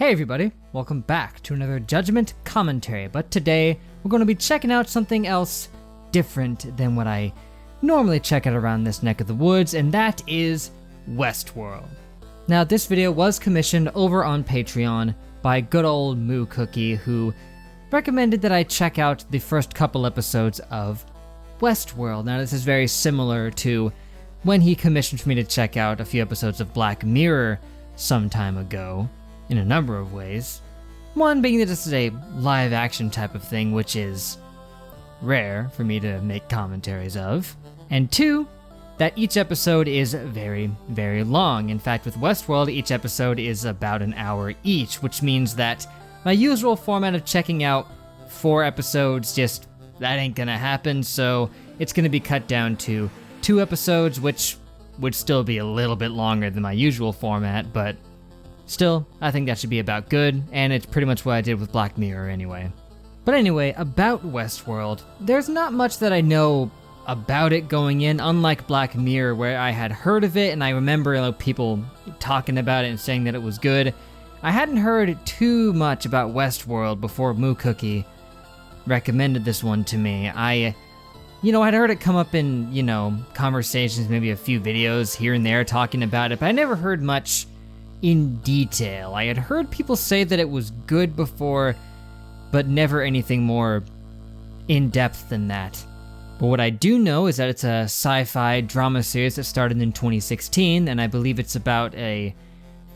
Hey everybody, welcome back to another Judgment commentary, but today we're going to be checking out something else different than what I normally check out around this neck of the woods, and that is Westworld. Now this video was commissioned over on Patreon by good old Moo Cookie, who recommended that I check out the first couple episodes of Westworld. Now this is very similar to when he commissioned for me to check out a few episodes of Black Mirror some time ago, in a number of ways. One being that this is a live action type of thing, which is rare for me to make commentaries of. And two, that each episode is very, very long. In fact, with Westworld, each episode is about an hour each, which means that my usual format of checking out 4 episodes, that ain't gonna happen, so it's gonna be cut down to 2 episodes, which would still be a little bit longer than my usual format, but still, I think that should be about good, and it's pretty much what I did with Black Mirror anyway. But anyway, about Westworld, there's not much that I know about it going in, unlike Black Mirror, where I had heard of it, and I remember people talking about it and saying that it was good. I hadn't heard too much about Westworld before Moo Cookie recommended this one to me. I'd heard it come up in, conversations, maybe a few videos here and there talking about it, but I never heard much in detail. I had heard people say that it was good before, but never anything more in-depth than that. But what I do know is that it's a sci-fi drama series that started in 2016, and I believe it's about a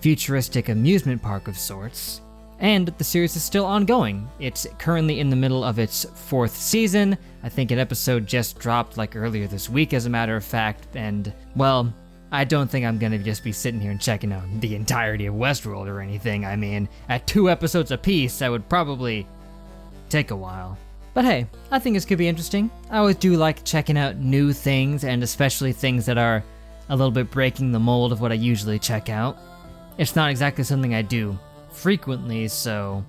futuristic amusement park of sorts. And the series is still ongoing. It's currently in the middle of its 4th season. I think an episode just dropped earlier this week, as a matter of fact, and, well, I don't think I'm gonna just be sitting here and checking out the entirety of Westworld or anything. I mean, at 2 episodes apiece, that would probably take a while. But hey, I think this could be interesting. I always do like checking out new things, and especially things that are a little bit breaking the mold of what I usually check out. It's not exactly something I do frequently, so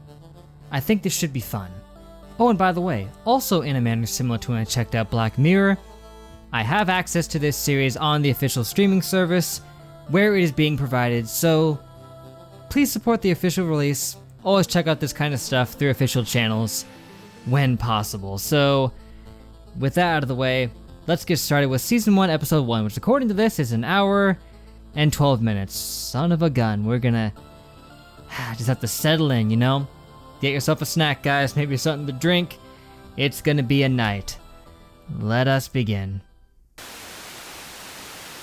I think this should be fun. Oh, and by the way, also in a manner similar to when I checked out Black Mirror, I have access to this series on the official streaming service where it is being provided, so please support the official release. Always check out this kind of stuff through official channels when possible. So with that out of the way, let's get started with Season 1, Episode 1, which according to this is an hour and 12 minutes. Son of a gun, we're gonna just have to settle in, Get yourself a snack, guys, maybe something to drink. It's gonna be a night. Let us begin.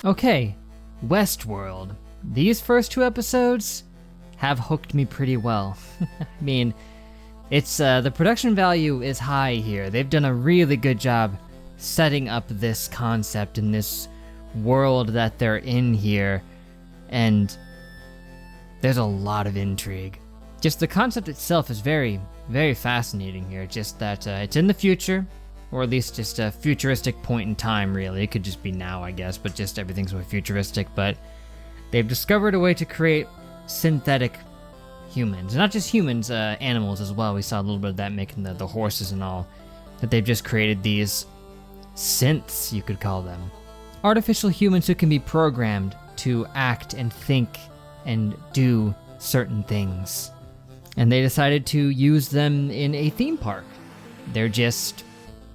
Okay, Westworld. These first 2 episodes have hooked me pretty well. I mean, it's the production value is high here. They've done a really good job setting up this concept in this world that they're in here, and there's a lot of intrigue. Just the concept itself is very, very fascinating here. Just that it's in the future, or at least just a futuristic point in time, really. It could just be now, I guess, but just everything's more futuristic. But they've discovered a way to create synthetic humans. Not just humans, animals as well. We saw a little bit of that making the horses and all. That they've just created these synths, you could call them. Artificial humans who can be programmed to act and think and do certain things. And they decided to use them in a theme park. They're just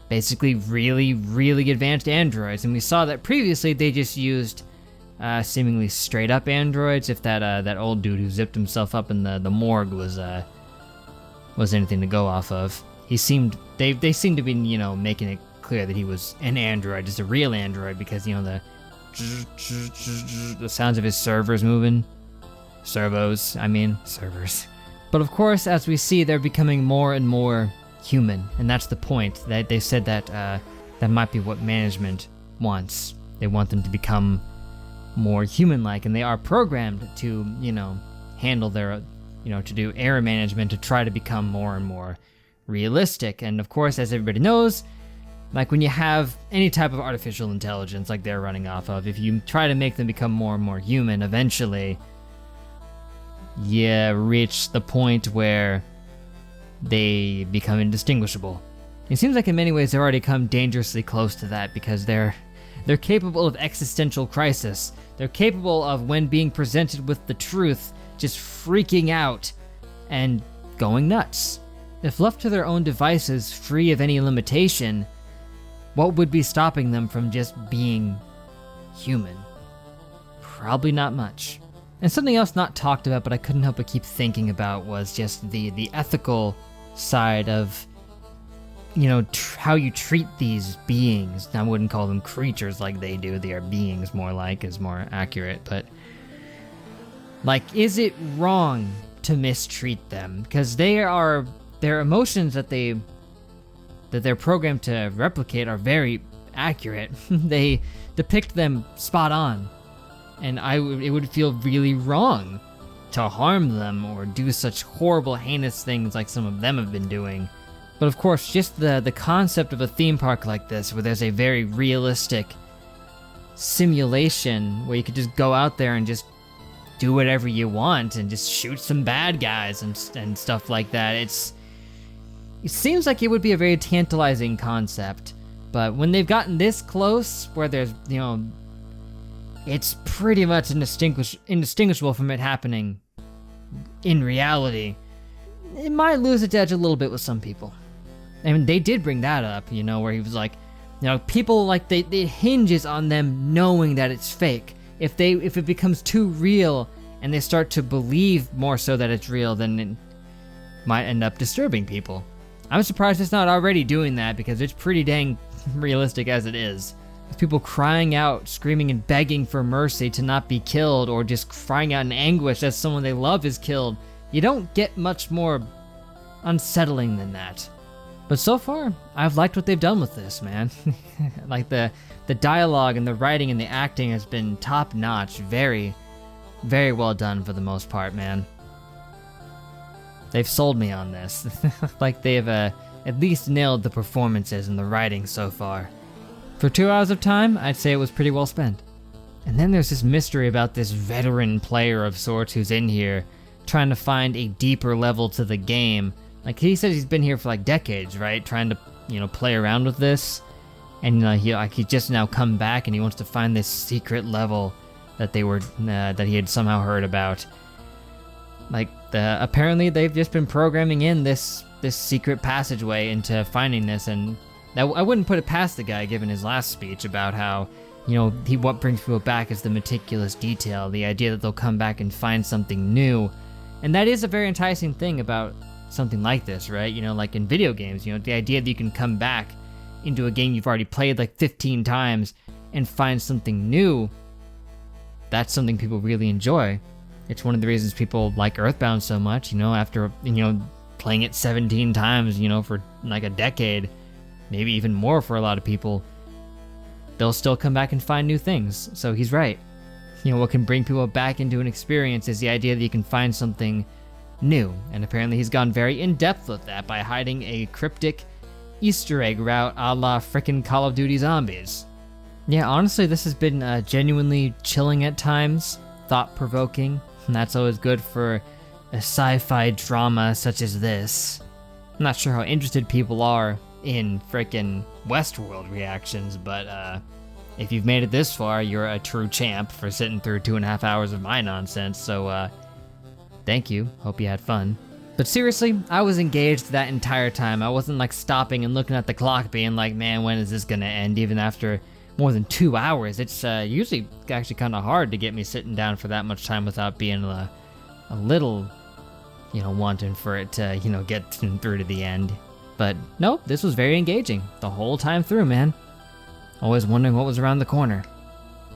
basically really, really advanced androids, and we saw that previously they just used seemingly straight up androids. If that old dude who zipped himself up in the morgue was anything to go off of. They seemed to be making it clear that he was an android, just a real android, because the sounds of his servers moving. Servos. But of course, as we see, they're becoming more and more human, and that's the point. That they said that that might be what management wants. They want them to become more human-like, and they are programmed to, handle their, to do error management, to try to become more and more realistic. And of course, as everybody knows, when you have any type of artificial intelligence like they're running off of, if you try to make them become more and more human, eventually you reach the point where they become indistinguishable. It seems like in many ways they've already come dangerously close to that, because they're capable of existential crisis. They're capable of, when being presented with the truth, just freaking out and going nuts. If left to their own devices, free of any limitation, what would be stopping them from just being human? Probably not much. And something else not talked about, but I couldn't help but keep thinking about, was just the ethical side of, how you treat these beings. I wouldn't call them creatures like they do. They are beings, more like, is more accurate. But, is it wrong to mistreat them? Because their emotions that they're programmed to replicate are very accurate. They depict them spot on. And it would feel really wrong to harm them or do such horrible, heinous things like some of them have been doing. But of course, just the concept of a theme park like this, where there's a very realistic simulation where you could just go out there and just do whatever you want and just shoot some bad guys and stuff like that. It seems like it would be a very tantalizing concept, but when they've gotten this close, where there's, it's pretty much indistinguishable from it happening in reality, it might lose its edge a little bit with some people. I mean, they did bring that up, where he was like, people it hinges on them knowing that it's fake. If it becomes too real and they start to believe more so that it's real, then it might end up disturbing people. I'm surprised it's not already doing that, because it's pretty dang realistic as it is. With people crying out, screaming and begging for mercy to not be killed, or just crying out in anguish as someone they love is killed, you don't get much more unsettling than that. But so far, I've liked what they've done with this, man. The dialogue and the writing and the acting has been top notch. Very, very well done for the most part, man. They've sold me on this. They've at least nailed the performances and the writing so far. For 2 hours of time, I'd say it was pretty well spent. And then there's this mystery about this veteran player of sorts who's in here, trying to find a deeper level to the game. He says he's been here for decades, right? Trying to, play around with this. And he just now come back and he wants to find this secret level that that he had somehow heard about. Apparently they've just been programming in this secret passageway into finding this, and I wouldn't put it past the guy, given his last speech about how, what brings people back is the meticulous detail, the idea that they'll come back and find something new. And that is a very enticing thing about something like this, right? In video games, the idea that you can come back into a game you've already played 15 times and find something new, that's something people really enjoy. It's one of the reasons people like Earthbound so much, after, playing it 17 times, for a decade, maybe even more for a lot of people, they'll still come back and find new things. So he's right. What can bring people back into an experience is the idea that you can find something new, and apparently he's gone very in-depth with that by hiding a cryptic Easter egg route a la frickin' Call of Duty Zombies. Yeah, honestly, this has been genuinely chilling at times, thought-provoking, and that's always good for a sci-fi drama such as this. I'm not sure how interested people are in frickin' Westworld reactions, but if you've made it this far, you're a true champ for sitting through 2.5 hours of my nonsense, so thank you, hope you had fun. But seriously, I was engaged that entire time. I wasn't stopping and looking at the clock being like, man, when is this gonna end, even after more than 2 hours. It's usually actually kind of hard to get me sitting down for that much time without being a little, wanting for it to, get through to the end. But no, this was very engaging the whole time through, man. Always wondering what was around the corner.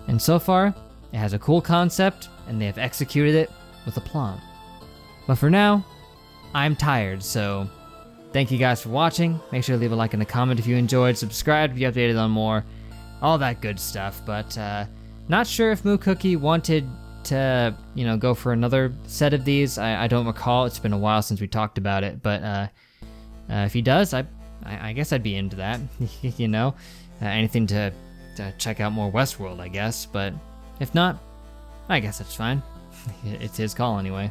And so far, it has a cool concept, and they have executed it with aplomb. But for now, I'm tired, so thank you guys for watching. Make sure to leave a like and a comment if you enjoyed, subscribe to be updated on more, all that good stuff. But not sure if Moo Cookie wanted to, go for another set of these. I don't recall. It's been a while since we talked about it, but if he does, I guess I'd be into that. Anything to check out more Westworld, I guess. But if not, I guess that's fine. It's his call anyway.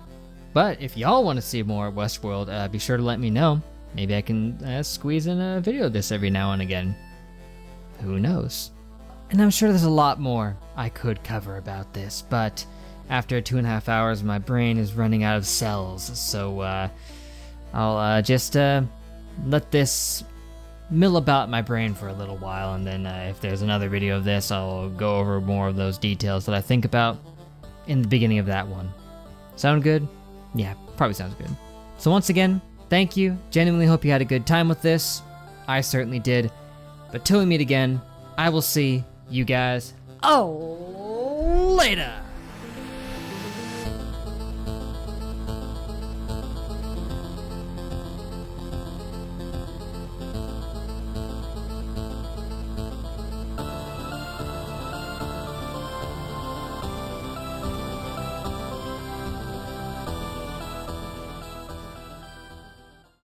But if y'all want to see more Westworld, be sure to let me know. Maybe I can squeeze in a video of this every now and again. Who knows? And I'm sure there's a lot more I could cover about this, but after 2.5 hours, my brain is running out of cells. So I'll just let this mill about my brain for a little while, and then if there's another video of this, I'll go over more of those details that I think about in the beginning of that one. Sound good? Yeah, probably sounds good. So once again, thank you. Genuinely hope you had a good time with this. I certainly did. But till we meet again, I will see you guys later.